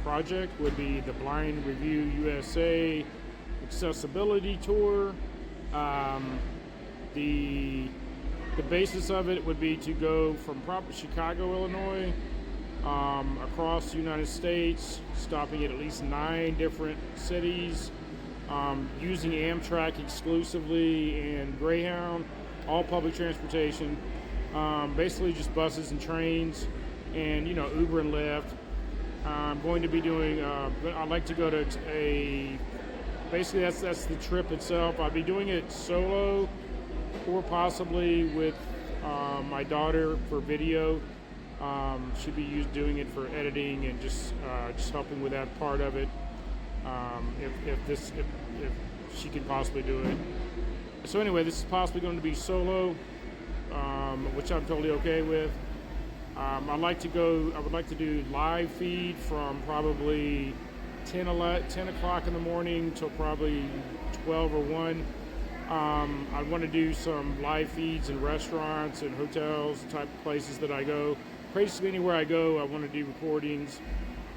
project would be the Blind Review USA Accessibility Tour. The basis of it would be to go from Chicago, Illinois, across the United States, stopping at least 9 different cities, using Amtrak exclusively and Greyhound, all public transportation, basically just buses and trains, and Uber and Lyft. I'm going to be doing. I'd like to go to basically that's the trip itself. I'll be doing it solo, or possibly with my daughter for video. She'd be doing it for editing and just helping with that part of it. If she can possibly do it. So anyway, this is possibly going to be solo, which I'm totally okay with. I would like to do live feed from probably 10 o'clock in the morning till probably 12 or 1. I want to do some live feeds in restaurants and hotels, type of places that I go. Basically anywhere I go, I want to do recordings.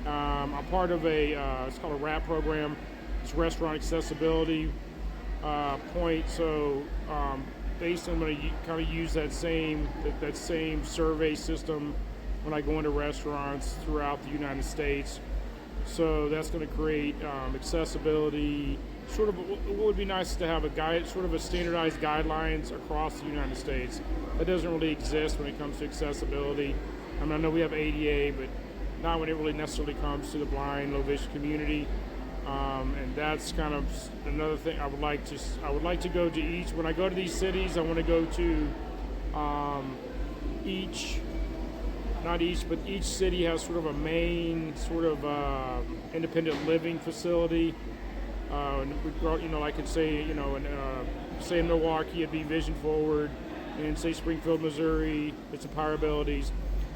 I'm part of it's called a RAP program. It's Restaurant Accessibility Point. So basically I'm going to kind of use that same survey system when I go into restaurants throughout the United States. So that's going to create accessibility. Sort of, what would be nice to have a standardized guidelines across the United States. That doesn't really exist when it comes to accessibility. I know we have ADA, but not when it really necessarily comes to the blind, low vision community. And that's kind of another thing I would like to go to each. When I go to these cities, I want to go to but each city has sort of a main sort of independent living facility. Like could say, say in Milwaukee, it'd be Vision Forward, and say Springfield, Missouri, it's Empire Abilities.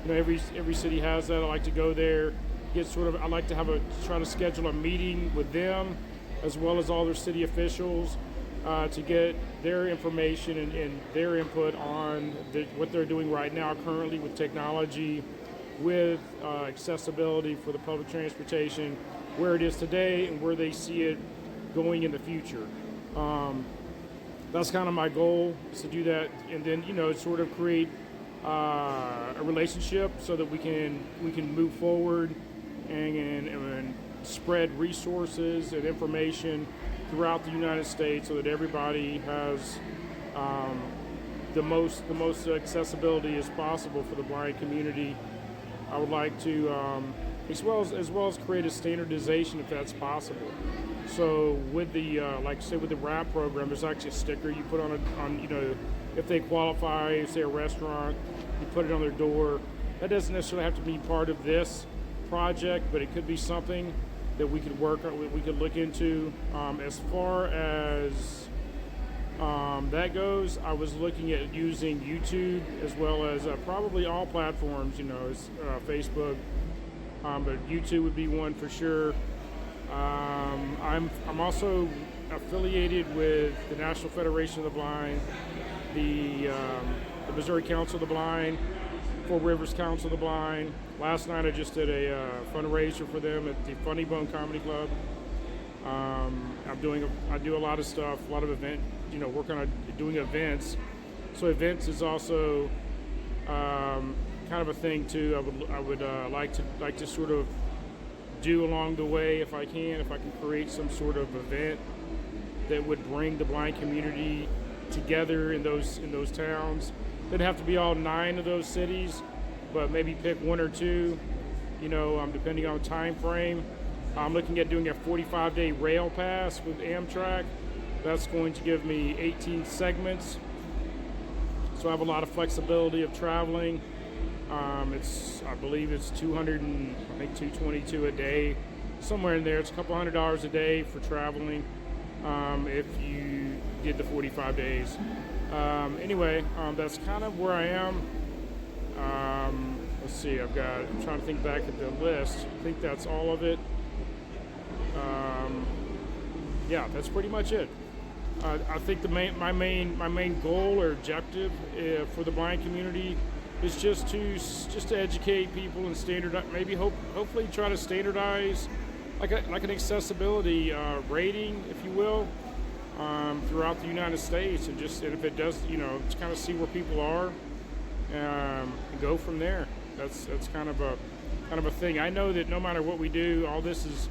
Every city has that. I like to go there. I like to try to schedule a meeting with them, as well as all their city officials, to get their information and their input on what they're doing right now, currently with technology, with accessibility for the public transportation, where it is today and where they see it going in the future. That's kind of my goal, is to do that, and then sort of create a relationship so that we can move forward and spread resources and information throughout the United States, so that everybody has the most accessibility as possible for the blind community. I would like to, as well as create a standardization if that's possible. So with the with the RAP program, there's actually a sticker you put on if they qualify, say a restaurant, you put it on their door. That doesn't necessarily have to be part of this project, but it could be something that we could look into. As far as that goes, I was looking at using YouTube as well as probably all platforms, Facebook, but YouTube would be one for sure. I'm also affiliated with the National Federation of the Blind, the Missouri Council of the Blind, Four Rivers Council of the Blind. Last night I just did a fundraiser for them at the Funny Bone Comedy Club. I do a lot of stuff, a lot of working on doing events. So events is also kind of a thing too. I would like to sort of do along the way if I can create some sort of event that would bring the blind community together in those towns. Doesn't have to be all 9 of those cities, but maybe pick 1 or 2, depending on time frame. I'm looking at doing a 45-day rail pass with Amtrak. That's going to give me 18 segments, so I have a lot of flexibility of traveling. I believe it's $222 a day, somewhere in there. It's a couple $100 a day for traveling if you did the 45 days. Anyway, that's kind of where I am. Let's see, I'm trying to think back at the list. I think that's all of it. Yeah, that's pretty much it. I think my main goal or objective for the blind community is just to educate people and maybe hopefully try to standardize like an accessibility rating, if you will, throughout the United States, and if it does, to kind of see where people are, and go from there. That's kind of a thing. I know that no matter what we do, all this is,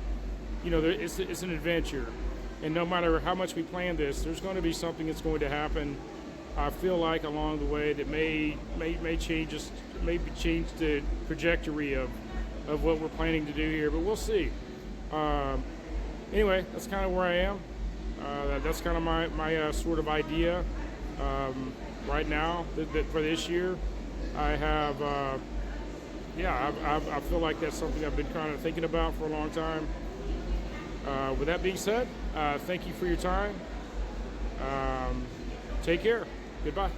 it's an adventure, and no matter how much we plan this, there's going to be something that's going to happen. I feel like along the way that may change the trajectory of what we're planning to do here, but we'll see. Anyway, that's kind of where I am. That's kind of my sort of idea right now that for this year. I have, I feel like that's something I've been kind of thinking about for a long time. With that being said, thank you for your time. Take care. Goodbye.